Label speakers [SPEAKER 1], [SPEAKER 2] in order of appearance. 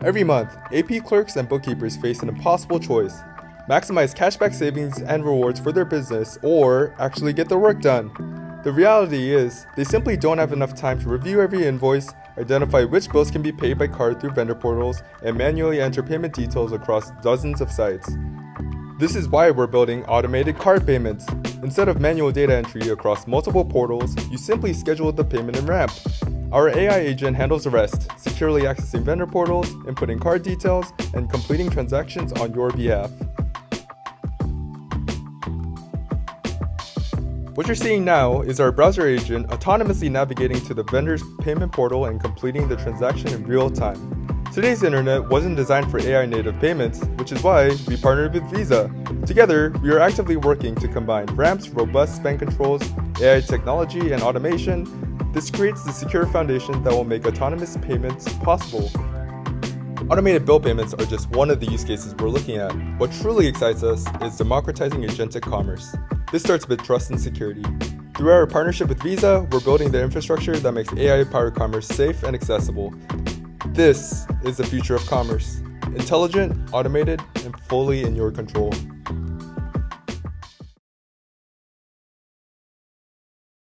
[SPEAKER 1] Every month, AP clerks and bookkeepers face an impossible choice: maximize cashback savings and rewards for their business, or actually get their work done. The reality is, they simply don't have enough time to review every invoice, identify which bills can be paid by card through vendor portals, and manually enter payment details across dozens of sites. This is why we're building automated card payments. Instead of manual data entry across multiple portals, you simply schedule the payment in Ramp. Our AI agent handles the rest, securely accessing vendor portals, inputting card details, and completing transactions on your behalf. What you're seeing now is our browser agent autonomously navigating to the vendor's payment portal and completing the transaction in real time. Today's internet wasn't designed for AI native payments, which is why we partnered with Visa. Together, we are actively working to combine Ramp's robust spend controls, AI technology, and automation. This creates the secure foundation that will make autonomous payments possible. Automated bill payments are just one of the use cases we're looking at. What truly excites us is democratizing agentic commerce. This starts with trust and security. Through our partnership with Visa, we're building the infrastructure that makes AI-powered commerce safe and accessible. This is the future of commerce: intelligent, automated, and fully in your control.